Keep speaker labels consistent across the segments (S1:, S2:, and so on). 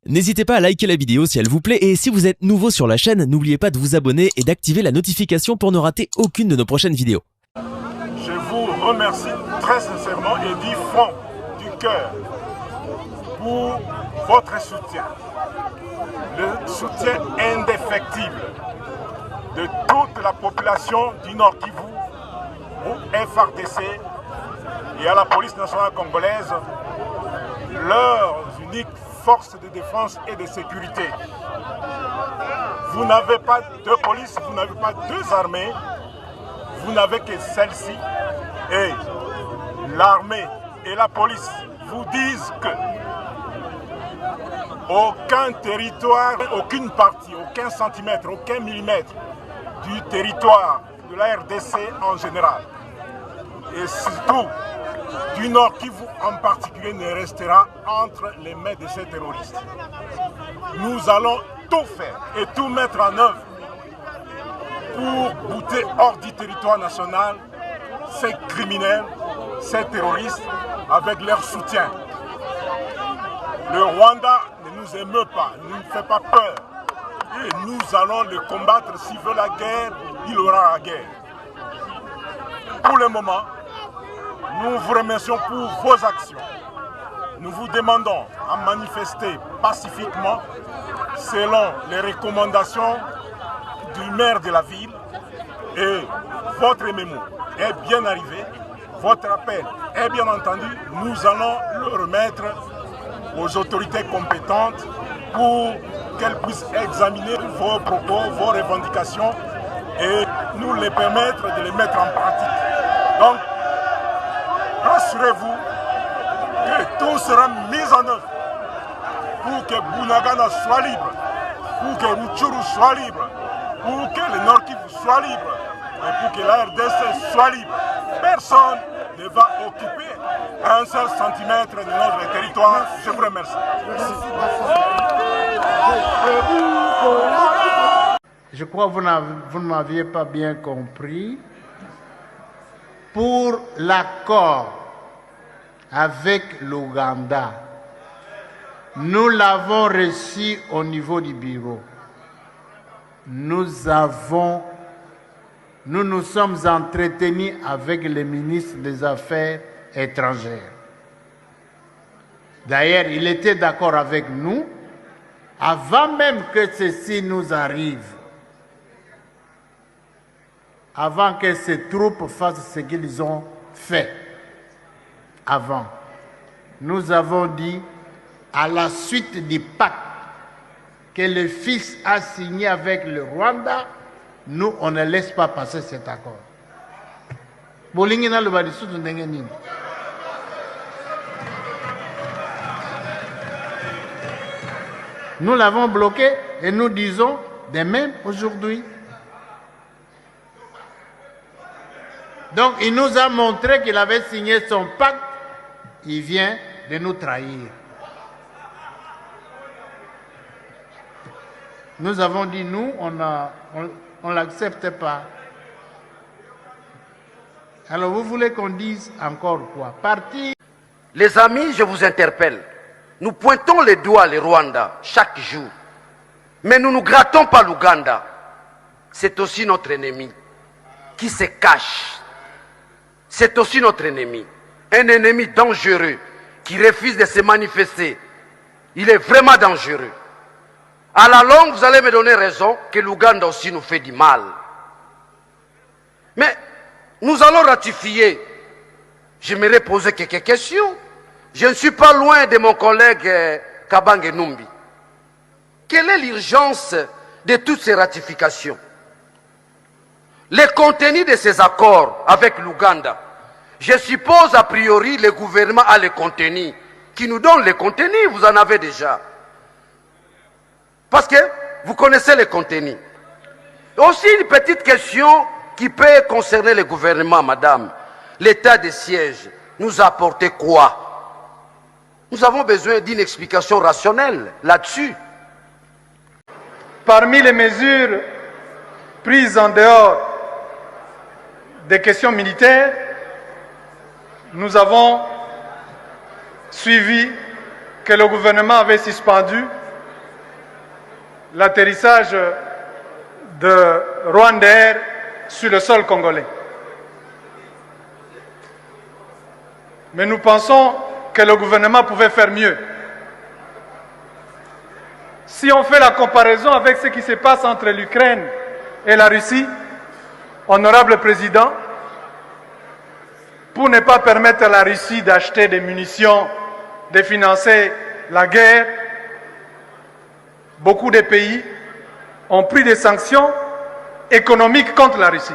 S1: N'hésitez pas à liker la vidéo si elle vous plaît et si vous êtes nouveau sur la chaîne, n'oubliez pas de vous abonner et d'activer la notification pour ne rater aucune de nos prochaines vidéos.
S2: Je vous remercie très sincèrement et du fond du cœur pour votre soutien. Le soutien indéfectible de toute la population du Nord Kivu, au FARDC et à la police nationale congolaise, leurs uniques forces de défense et de sécurité. Vous n'avez pas deux polices, vous n'avez pas deux armées, vous n'avez que celle-ci. Et l'armée et la police vous disent que aucun territoire, aucune partie, aucun centimètre, aucun millimètre du territoire de la RDC en général, et surtout du Nord Kivu en particulier, ne restera entre les mains de ces terroristes. Nous allons tout faire et tout mettre en œuvre pour bouter hors du territoire national ces criminels, ces terroristes, avec leur soutien. Le Rwanda ne nous émeut pas, ne nous fait pas peur. Et nous allons le combattre. S'il veut la guerre, il aura la guerre. Pour le moment, nous vous remercions pour vos actions. Nous vous demandons à manifester pacifiquement selon les recommandations du maire de la ville. Et votre mémo est bien arrivé, votre appel est bien entendu. Nous allons le remettre aux autorités compétentes pour qu'elles puissent examiner vos propos, vos revendications et nous les permettre de les mettre en pratique. Donc, rassurez-vous que tout sera mis en œuvre pour que Bunagana soit libre, pour que Rutshuru soit libre, pour que le Nord Kivu soit libre et pour que la RDC soit libre. Personne ne va occuper un seul centimètre de notre territoire. Je vous remercie.
S3: Je crois que vous ne m'aviez pas bien compris. Pour l'accord avec l'Ouganda, nous l'avons reçu au niveau du bureau. Nous nous sommes entretenus avec le ministre des Affaires étrangères. D'ailleurs, il était d'accord avec nous avant même que ceci nous arrive. Avant que ces troupes fassent ce qu'ils ont fait. Avant. Nous avons dit, à la suite du pacte que le fils a signé avec le Rwanda, nous, on ne laisse pas passer cet accord. Nous l'avons bloqué et nous disons de même aujourd'hui. Donc, il nous a montré qu'il avait signé son pacte. Il vient de nous trahir. Nous avons dit, nous, on ne l'accepte pas. Alors, vous voulez qu'on dise encore quoi? Partir.
S4: Les amis, je vous interpelle. Nous pointons les doigts les Rwanda chaque jour. Mais nous ne grattons pas l'Ouganda. C'est aussi notre ennemi qui se cache. C'est aussi notre ennemi. Un ennemi dangereux qui refuse de se manifester. Il est vraiment dangereux. À la longue, vous allez me donner raison que l'Ouganda aussi nous fait du mal. Mais nous allons ratifier. J'aimerais poser quelques questions. Je ne suis pas loin de mon collègue Kabange Numbi. Quelle est l'urgence de toutes ces ratifications? Les contenus de ces accords avec l'Ouganda, je suppose a priori le gouvernement a les contenus. Qui nous donne les contenus, vous en avez déjà. Parce que vous connaissez les contenus. Aussi une petite question qui peut concerner le gouvernement, madame. L'état de siège nous a apporté quoi? Nous avons besoin d'une explication rationnelle là-dessus.
S5: Parmi les mesures prises en dehors des questions militaires, nous avons suivi que le gouvernement avait suspendu l'atterrissage de Rwandair sur le sol congolais. Mais nous pensons que le gouvernement pouvait faire mieux. Si on fait la comparaison avec ce qui se passe entre l'Ukraine et la Russie, honorable président, pour ne pas permettre à la Russie d'acheter des munitions, de financer la guerre, beaucoup de pays ont pris des sanctions économiques contre la Russie.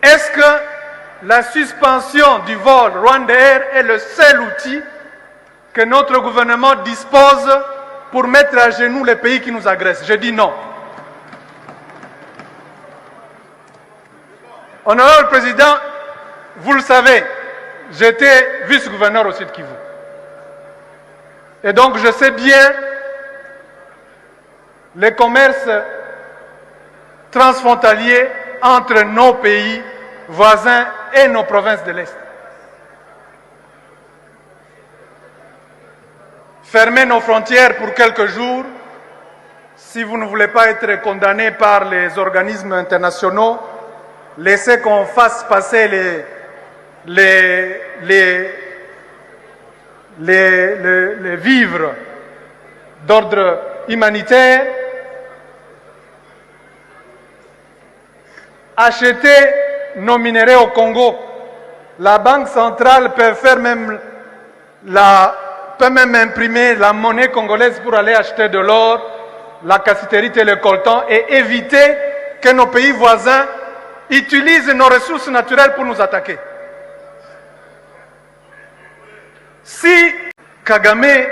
S5: Est-ce que la suspension du vol Rwandair est le seul outil que notre gouvernement dispose pour mettre à genoux les pays qui nous agressent? Je dis non. Honorable Président, vous le savez, j'étais vice-gouverneur au Sud Kivu. Et donc je sais bien les commerces transfrontaliers entre nos pays voisins et nos provinces de l'Est. Fermer nos frontières pour quelques jours, si vous ne voulez pas être condamné par les organismes internationaux, laissez qu'on fasse passer les vivres d'ordre humanitaire, acheter nos minerais au Congo. La Banque centrale peut faire même imprimer la monnaie congolaise pour aller acheter de l'or, la cassiterite et le coltan et éviter que nos pays voisins utilisent nos ressources naturelles pour nous attaquer. Si Kagame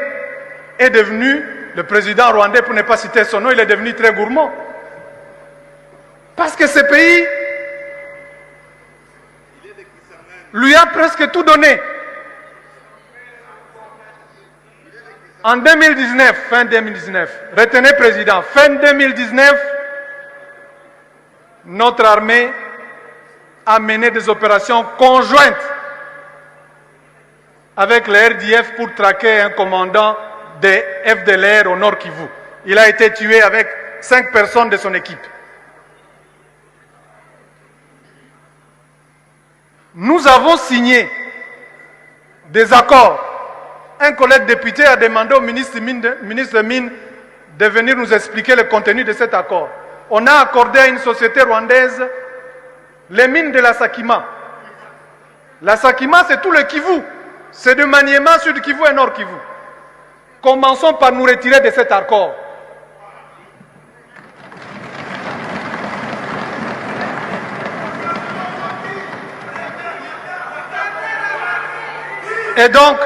S5: est devenu le président rwandais, pour ne pas citer son nom, il est devenu très gourmand. Parce que ce pays lui a presque tout donné. En 2019, fin 2019, retenez président, fin 2019, notre armée a mené des opérations conjointes avec le RDF pour traquer un commandant des FDLR au Nord Kivu. Il a été tué avec 5 personnes de son équipe. Nous avons signé des accords. Un collègue député a demandé au ministre des Mines de venir nous expliquer le contenu de cet accord. On a accordé à une société rwandaise les mines de la Sakima. La Sakima, c'est tout le Kivu. C'est de Maniema, Sud Kivu et Nord Kivu. Commençons par nous retirer de cet accord. Et donc,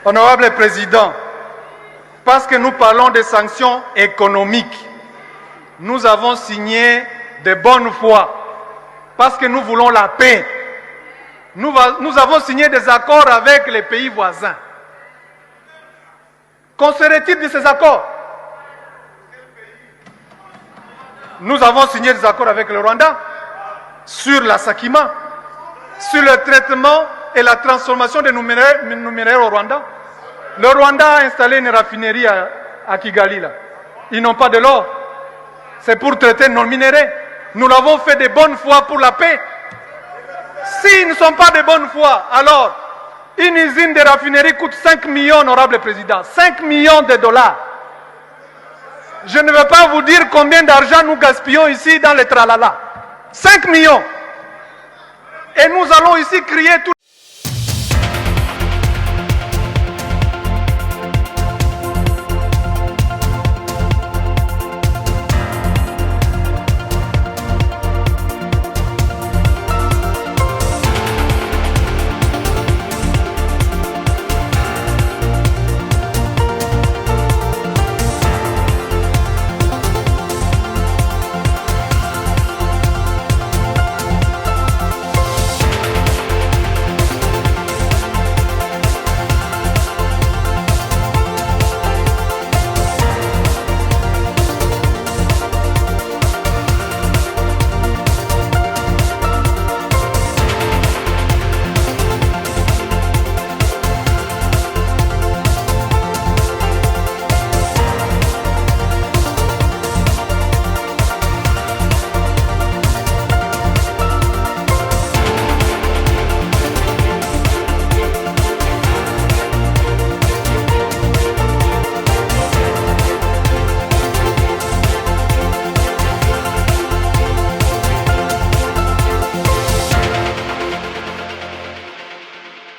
S5: honorable président, parce que nous parlons de sanctions économiques, nous avons signé de bonne foi, parce que nous voulons la paix. Nous avons signé des accords avec les pays voisins. Qu'on se retire de ces accords. Nous avons signé des accords avec le Rwanda sur la Sakima, sur le traitement et la transformation de nos minéraux au Rwanda. Le Rwanda a installé une raffinerie à Kigali. Là. Ils n'ont pas de l'or. C'est pour traiter nos minéraux. Nous l'avons fait de bonne foi pour la paix. S'ils ne sont pas de bonne foi, alors une usine de raffinerie coûte 5 millions, honorable président. 5 millions de dollars. Je ne vais pas vous dire combien d'argent nous gaspillons ici dans les tralala. 5 millions. Et nous allons ici crier tout